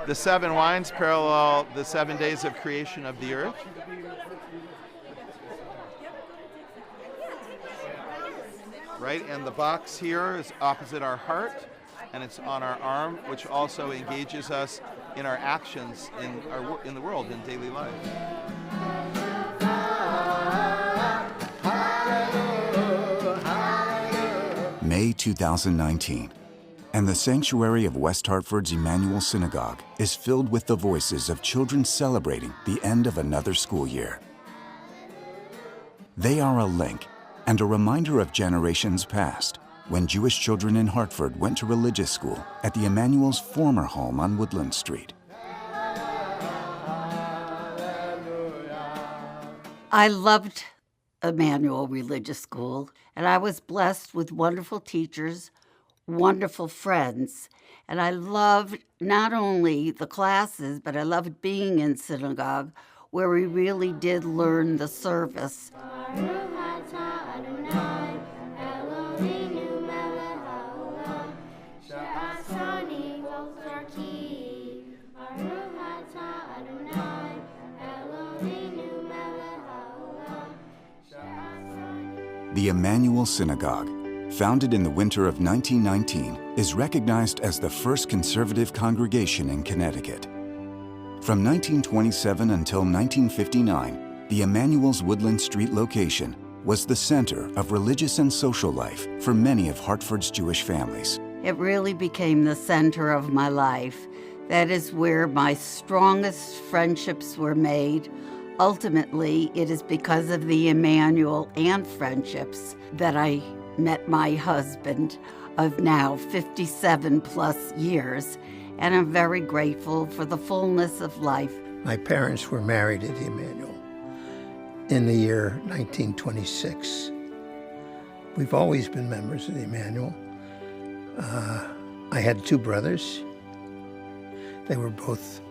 The 7 wines parallel the 7 days of creation of the earth. Right, and the box here is opposite our heart, and it's on our arm, which also engages us in our actions in the world, in daily life. May 2019, and the sanctuary of West Hartford's Emanuel Synagogue is filled with the voices of children celebrating the end of another school year. They are a link and a reminder of generations past, when Jewish children in Hartford went to religious school at the Emanuel's former home on Woodland Street. I loved Emanuel Religious School, and I was blessed with wonderful teachers, wonderful friends, and I loved not only the classes, but I loved being in synagogue, where we really did learn the service. The Emanuel Synagogue, founded in the winter of 1919, is recognized as the first conservative congregation in Connecticut. From 1927 until 1959, the Emanuel's Woodland Street location was the center of religious and social life for many of Hartford's Jewish families. It really became the center of my life. That is where my strongest friendships were made. Ultimately, it is because of the Emanuel and friendships that I met my husband of now 57 plus years, and I'm very grateful for the fullness of life. My parents were married at the Emanuel in the year 1926. We've always been members of the Emanuel. I had 2 brothers. They were both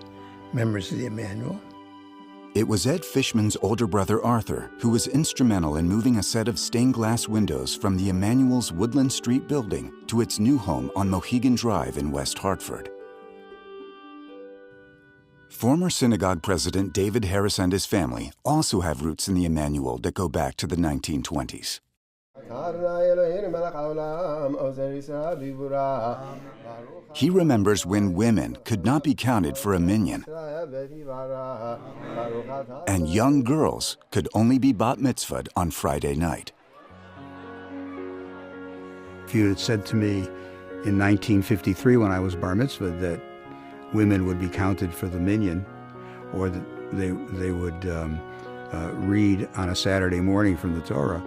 members of the Emanuel. It was Ed Fishman's older brother Arthur who was instrumental in moving a set of stained glass windows from the Emanuel's Woodland Street building to its new home on Mohegan Drive in West Hartford. Former synagogue president David Harris and his family also have roots in the Emanuel that go back to the 1920s. He remembers when women could not be counted for a minyan, and young girls could only be bat mitzvahed on Friday night. If you had said to me in 1953 when I was bar mitzvahed that women would be counted for the minyan, or that they would read on a Saturday morning from the Torah,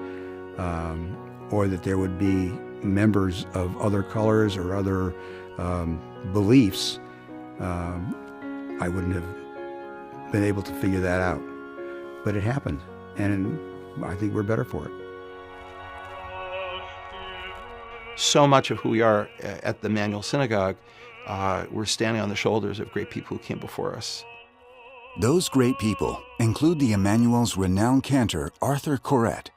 or that there would be members of other colors or other beliefs, I wouldn't have been able to figure that out. But it happened, and I think we're better for it. So much of who we are at the Emanuel Synagogue, we're standing on the shoulders of great people who came before us. Those great people include the Emanuel's renowned cantor Arthur Corrett,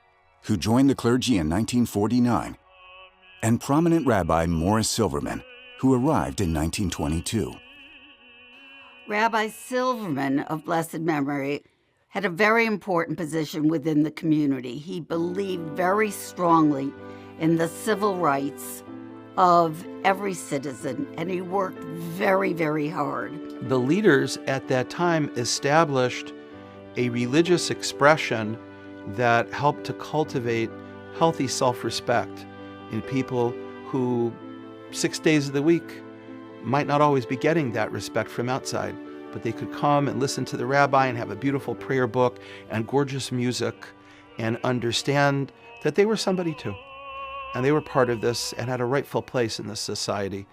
who joined the clergy in 1949, and prominent Rabbi Morris Silverman, who arrived in 1922. Rabbi Silverman, of blessed memory, had a very important position within the community. He believed very strongly in the civil rights of every citizen, and he worked very, very hard. The leaders at that time established a religious expression that helped to cultivate healthy self-respect in people who 6 days of the week might not always be getting that respect from outside, but they could come and listen to the rabbi and have a beautiful prayer book and gorgeous music and understand that they were somebody too. And they were part of this and had a rightful place in this society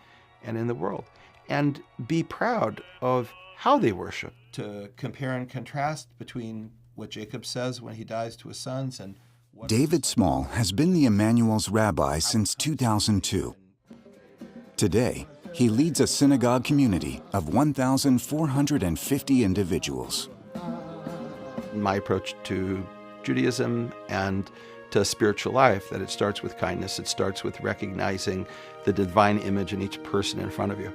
and in the world. And be proud of how they worship. To compare and contrast between what Jacob says when he dies to his sons and what David Small has been the Emanuel's rabbi since 2002. Today, he leads a synagogue community of 1,450 individuals. My approach to Judaism and to spiritual life, that it starts with kindness, it starts with recognizing the divine image in each person in front of you.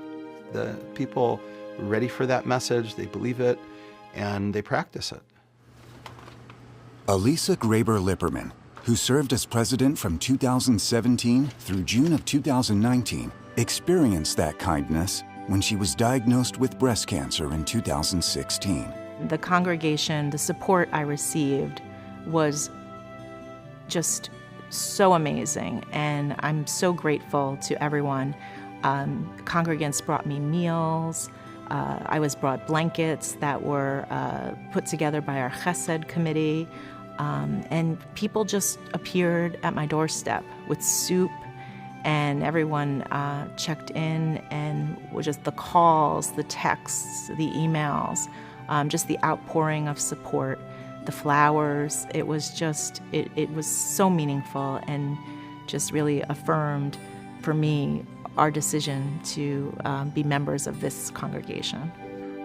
The people ready for that message, they believe it, and they practice it. Elisa Graber-Lipperman, who served as president from 2017 through June of 2019, experienced that kindness when she was diagnosed with breast cancer in 2016. The congregation, the support I received was just so amazing, and I'm so grateful to everyone. Congregants brought me meals. I was brought blankets that were put together by our Chesed committee, and people just appeared at my doorstep with soup, and everyone checked in, and just the calls, the texts, the emails, just the outpouring of support, the flowers. It was just, it was so meaningful, and just really affirmed for me our decision to be members of this congregation.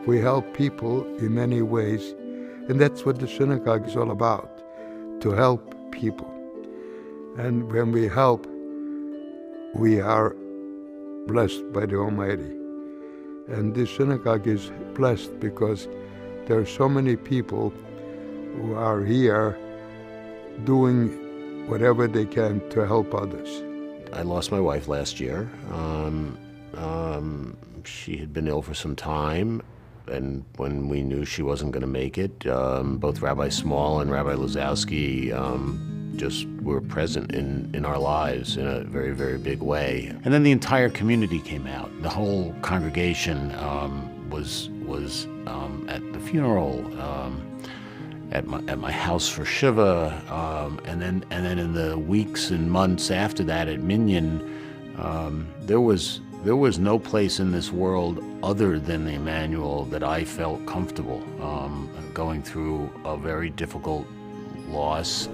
We help people in many ways, and that's what the synagogue is all about, to help people. And when we help, we are blessed by the Almighty. And this synagogue is blessed because there are so many people who are here doing whatever they can to help others. I lost my wife last year. She had been ill for some time, and when we knew she wasn't going to make it, both Rabbi Small and Rabbi Lazowski just were present in our lives in a very, very big way. And then the entire community came out. The whole congregation was at the funeral, at my house for Shiva, and then in the weeks and months after that at Minyan, there was no place in this world other than the Emanuel that I felt comfortable going through a very difficult loss.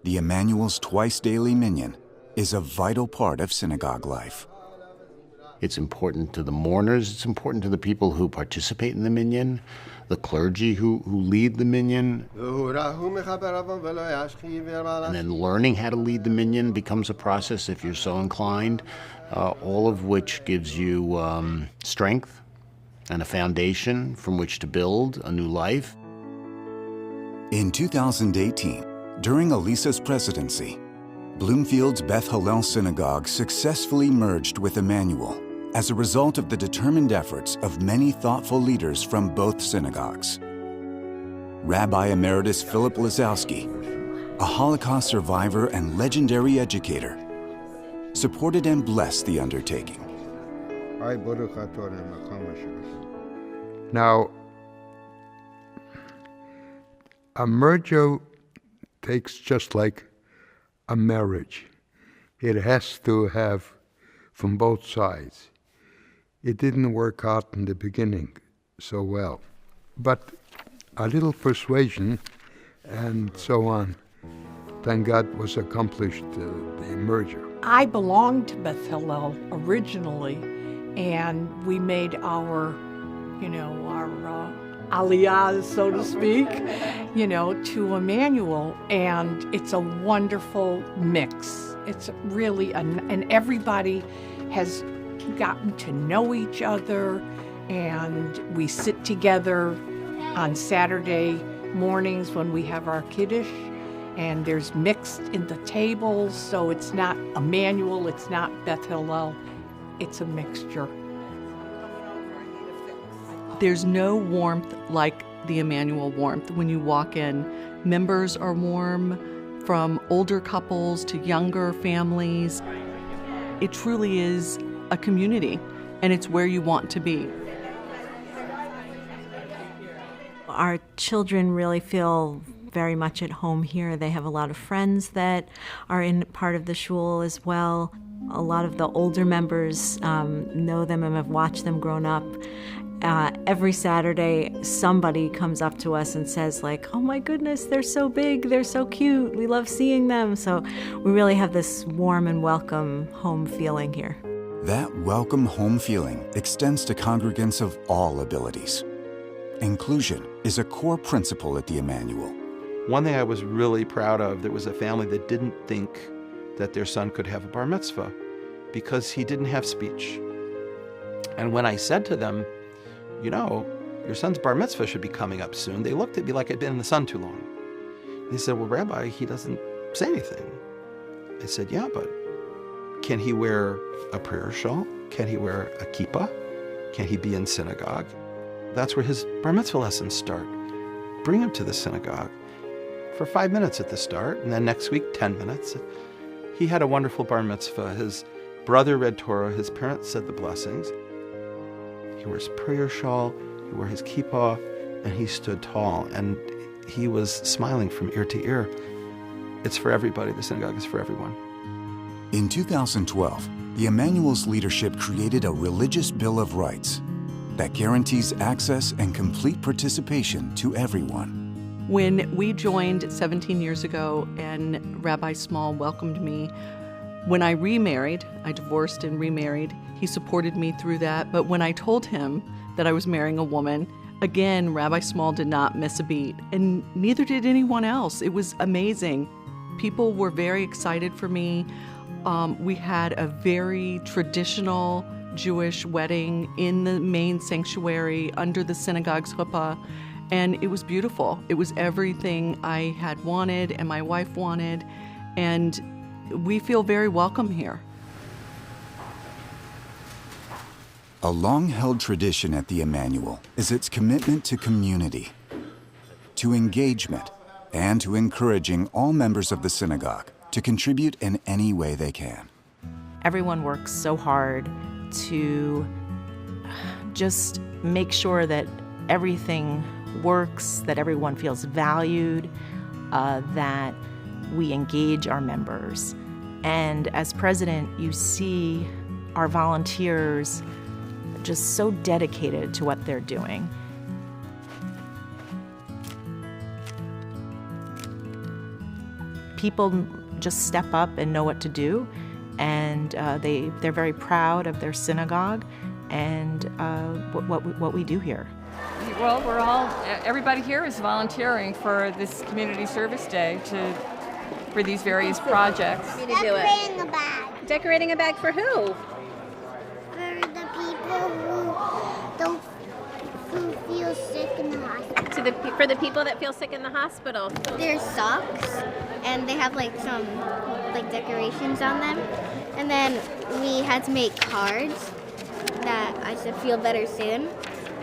The Emanuel's twice-daily minyan is a vital part of synagogue life. It's important to the mourners, it's important to the people who participate in the minyan, the clergy who lead the minyan. And then learning how to lead the minyan becomes a process if you're so inclined, all of which gives you strength and a foundation from which to build a new life. In 2018, during Elisa's presidency, Bloomfield's Beth Hillel Synagogue successfully merged with Emanuel as a result of the determined efforts of many thoughtful leaders from both synagogues. Rabbi Emeritus Philip Lazowski, a Holocaust survivor and legendary educator, supported and blessed the undertaking. Now, a merger takes just like a marriage. It has to have from both sides. It didn't work out in the beginning so well, but a little persuasion and so on, thank God, was accomplished, the merger. I belonged to Beth Hillel originally, and we made our aliyah, so to speak, to Emanuel, and it's a wonderful mix. It's really, and everybody has gotten to know each other, and we sit together on Saturday mornings when we have our Kiddush, and there's mixed in the tables, so it's not Emanuel, it's not Beth Hillel, it's a mixture. There's no warmth like the Emanuel warmth. When you walk in, members are warm, from older couples to younger families. It truly is a community, and it's where you want to be. Our children really feel very much at home here. They have a lot of friends that are in part of the shul as well. A lot of the older members know them and have watched them grown up. Every Saturday, somebody comes up to us and says, like, oh my goodness, they're so big, they're so cute, we love seeing them. So we really have this warm and welcome home feeling here. That welcome home feeling extends to congregants of all abilities. Inclusion is a core principle at the Emanuel. One thing I was really proud of, there was a family that didn't think that their son could have a bar mitzvah. because he didn't have speech. And when I said to them, you know, your son's bar mitzvah should be coming up soon, they looked at me like I'd been in the sun too long. They said, well, Rabbi, he doesn't say anything. I said, yeah, but can he wear a prayer shawl? Can he wear a kippah? Can he be in synagogue? That's where his bar mitzvah lessons start. Bring him to the synagogue for 5 minutes at the start, and then next week, 10 minutes. He had a wonderful bar mitzvah. His brother read Torah, his parents said the blessings. He wore his prayer shawl, he wore his kippah, and he stood tall, and he was smiling from ear to ear. It's for everybody. The synagogue is for everyone. In 2012, the Emanuel's leadership created a religious Bill of Rights that guarantees access and complete participation to everyone. When we joined 17 years ago and Rabbi Small welcomed me, when I remarried, I divorced and remarried, he supported me through that. But when I told him that I was marrying a woman, again, Rabbi Small did not miss a beat, and neither did anyone else. It was amazing. People were very excited for me. We had a very traditional Jewish wedding in the main sanctuary under the synagogue's chuppah, and it was beautiful. It was everything I had wanted and my wife wanted, and we feel very welcome here. A long-held tradition at the Emanuel is its commitment to community, to engagement, and to encouraging all members of the synagogue to contribute in any way they can. Everyone works so hard to just make sure that everything works, that everyone feels valued, that we engage our members. And as president, you see our volunteers just so dedicated to what they're doing. People just step up and know what to do, and they're very proud of their synagogue and what we do here. Well, everybody here is volunteering for this Community Service Day for these various projects. Decorating a bag. Decorating a bag for who? For the people who feel sick in the hospital. For the people that feel sick in the hospital. There's socks, and they have some decorations on them. And then we had to make cards that I said feel better soon.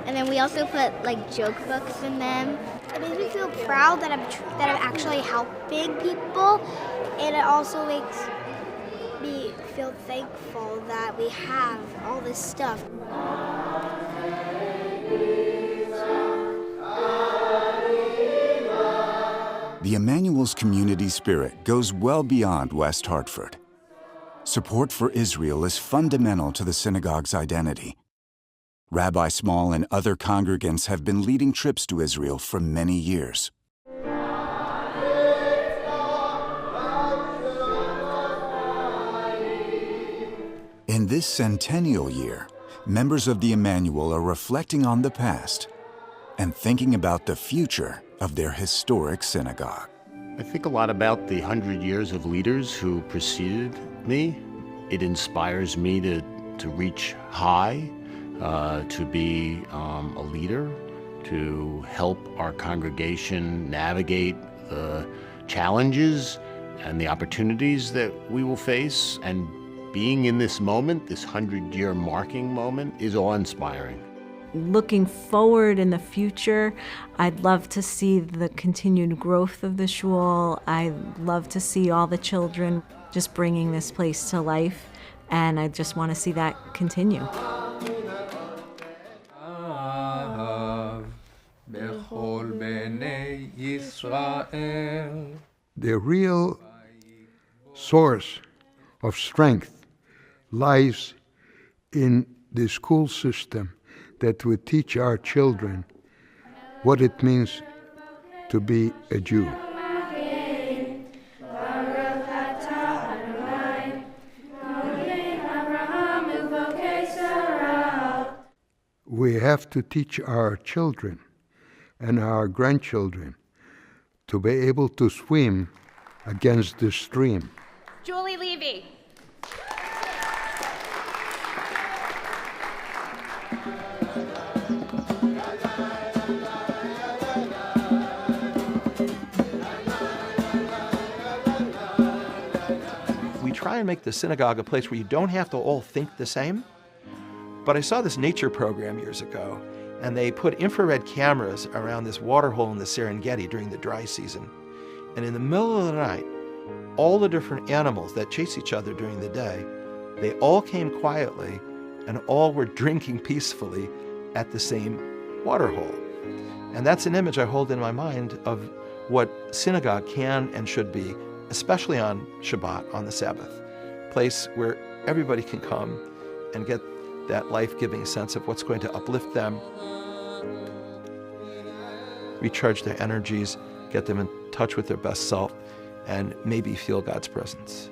And then we also put joke books in them. It makes me feel proud that I'm actually helping people, and it also makes me feel thankful that we have all this stuff. The Emanuel's community spirit goes well beyond West Hartford. Support for Israel is fundamental to the synagogue's identity. Rabbi Small and other congregants have been leading trips to Israel for many years. In this centennial year, members of the Emanuel are reflecting on the past and thinking about the future of their historic synagogue. I think a lot about the 100 years of leaders who preceded me. It inspires me to reach high, to be a leader, to help our congregation navigate the challenges and the opportunities that we will face. And being in this moment, this 100-year marking moment, is awe-inspiring. Looking forward in the future, I'd love to see the continued growth of the shul. I'd love to see all the children just bringing this place to life, and I just want to see that continue. The real source of strength lies in the school system that would teach our children what it means to be a Jew. We have to teach our children and our grandchildren to be able to swim against the stream. Julie Levy. try and make the synagogue a place where you don't have to all think the same. But I saw this nature program years ago, and they put infrared cameras around this waterhole in the Serengeti during the dry season. And in the middle of the night, all the different animals that chase each other during the day, they all came quietly and all were drinking peacefully at the same waterhole. And that's an image I hold in my mind of what synagogue can and should be, especially on Shabbat, on the Sabbath, a place where everybody can come and get that life-giving sense of what's going to uplift them, recharge their energies, get them in touch with their best self, and maybe feel God's presence.